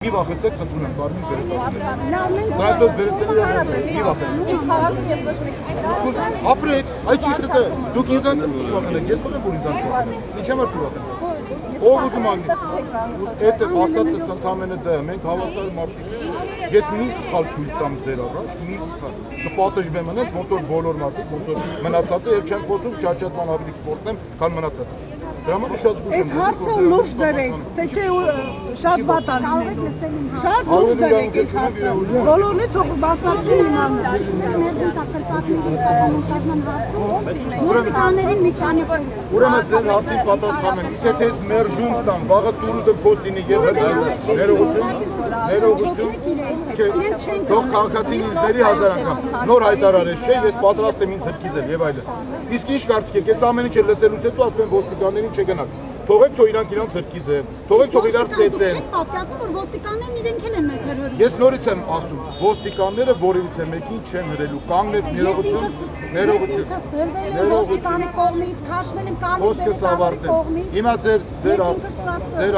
Մի վախեցեք, խնդրում եմ, բարմին բերետավորներ։ Սրանցպես բերետների մի վախեցեք։ Ապրեք, այդ ճիշտ է, դուք ինձանց չվախենեք, ես որ եմ, որ ինձանց վախենեք, ինչ համար պիվախենեք։ Ով ուզում անի, այդ ասացս ընդամենը դա, մենք հավասար մարդիկ, ես մի սխալ թույլ տամ ձեր առաջ, մի սխալ, կպատժվեմ անենց, ոնց որ բոլոր մարդիկ, ոնց որ մնացածը և չեմ խոսում, շատ-շատ ավելի կփորձնեմ, քան մնացածը։ Դրա համար շատ զգուշ եմ։ Այս հարցը լուրջ դրեք, թե չէ շատ վատ անի։ Շատ լուրջ դրեք այս հարցը։ Բոլորն է թող մասնակցին իմանան։ Ուրեմն ձեր հարցին պատասխանում եմ, իսկ եթե ես մերժում տամ, վաղը տուրու դեմ փոստինի եւ ներողություն, թող քաղաքացին ինձ ների 1000 անգամ, նոր հայտարարես չէ, ես պատրաստ եմ ինձ հրկիզել եւ այլն։ Իսկ ինչ կարծիք եք, ես ամեն ինչ լսելուց հետո ասում եմ ոստիկաններին չգնաց։ Թողեք թող իրանք իրանց հրկիզեն, թողեք թող իրար ծեծեն։ Ես նորից եմ ասում, ոստիկանները որևիցե մեկին չեն հրելու, կանգնել ներողություն։ Խոսքս ավարտեմ։ Հիմա ձեր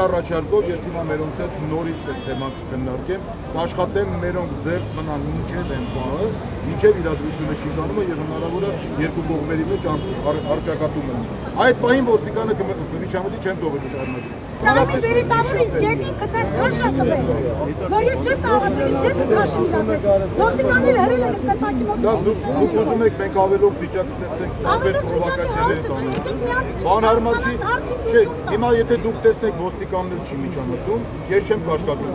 առաջարկով ես հիմա մերոնց հետ նորից այդ թեման կքննարկեմ, աշխատեմ մերոնք զերծ մնան մինչև են բանը, մինչև իրադրությունը շիկանումը եւ հնարավոր է երկու կողմերի մեջ առճակատում լինի։ Այդ պահին ոստիկանը կմիջամտի չեմ թողել շարունակել։ Կարամի վերիտավոր ինձ գետին կծած քաշա տվել, որ ես չեմ կարողացել ինձ ձեզ քաշի միացել։ Ոստիկանները հրել են սպեպակի մոտ։ Դուք ուզում եք մենք ավելով վիճակ ստեղծենք, տարբեր պրովոկացիաներ տանենք։ Բանհարմար չի, չէ, հիմա եթե դուք տեսնեք ոստիկաններ չի միջամտում, ես չեմ կաշկատում,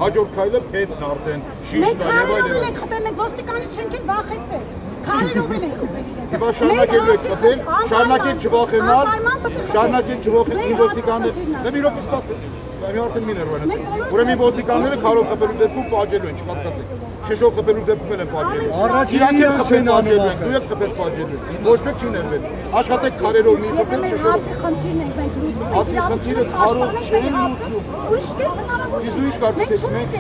հաջորդ քայլը հետն արդեն շիշտ է եւ այլն։ Մենք խփել ենք ոստիկանը չենք վախեցել։ Քարերով ենք խփել։ Հիմա շարունակելու եք խփել, շարունակեք չվախենալ, շարունակեք չվախենալ ոստիկաններ։ Դե մի րոպե սպասեք։ Մի արդեն մի ներվանես։ Ուրեմն ոստիկանները քարով խփելու դեպքում պատժելու են, չկասկածեք։ Շեշով խփելու դեպքում են պատժելու։ Իրանք են խփել պատժելու են, դու եք խփես պատժելու։ Ոչ մեկ չի ներվել։ Աշխատեք քարերով մի խփել, շեշով։ Հացի խնդիրը քարով չի լուծում։ Իսկ դու ինչ կարծիք ես մենք։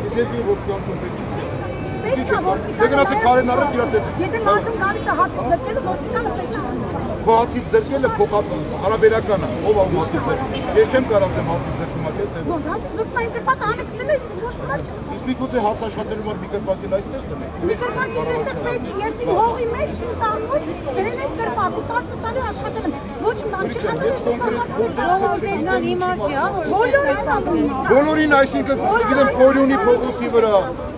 Իսկ երկրի ոստիկանություն պետք չի։ Դե գնացեք քարերն առեք իրար ծեծեք։ Եթե մարդուն գալիս է հացից զրկելու, ոստիկանը պետք չի զրկել։ Հացից զրկելը հարաբերական է, ով ա հացից զրկել։ Ես չեմ կարող ասեմ հացից զրկում ակես դե։ Ոնց հացից զրկում այն կրպակը անեկցել է, ոչ մի բան չի։ Իսկ մի քոց է հաց աշխատելու համար մի կրպակել այստեղ դնեք։ Մի կրպակից այստեղ մեջ, ես իմ հողի մեջ իմ տանուց դրել եմ կրպակ ու 10 տարի աշխատել եմ։ Ոչ մի բան չի խնդրել։ Բոլորին, այսինքն, չգիտեմ, Կորյունի փողոցի վրա,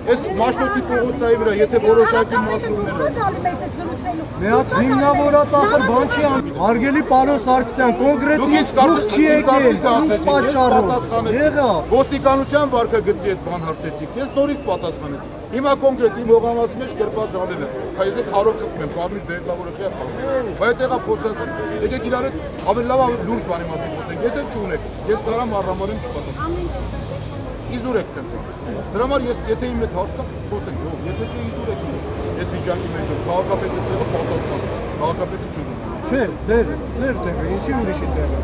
այս Մաշտոցի փողոցի վրա, եթե որոշակի մատնում են։ Մեծ հիմնավորած ախր բան չի անում։ Հարգելի պարոն Սարգսյան, կոնկրետ դուք չի եկել, ինչ պատճառով։ Եղավ։ Ոստիկանության վարքագծի այդ բան հարցեցիք, ես նորից պատասխանեցի։ Հիմա կոնկրետ իմ հողամասի մեջ կրպակ դանել եմ։ Ես քարով խփում եմ, կարմիր դերտավորը քիա խաղում։ Բայց այդտեղա խոսած, եկեք իրար հետ ավելի լավ լուրջ բանի մասին խոսենք։ Եթե չունեք, ես կարամ առամարեմ չպատասխանեմ։ Իզուր եք տենց։ Դրա համար ես եթե իմ հետ հարց կա, խոսենք, ժողով, եթե չէ իզուր եք ինձ։ Ես վիճակի մեջ եմ, քաղաքապետը տեղը պատասխան։ Քաղաքապետը չուզում։ Չէ, ձեր տեղը, ինչի ուրիշի տեղը։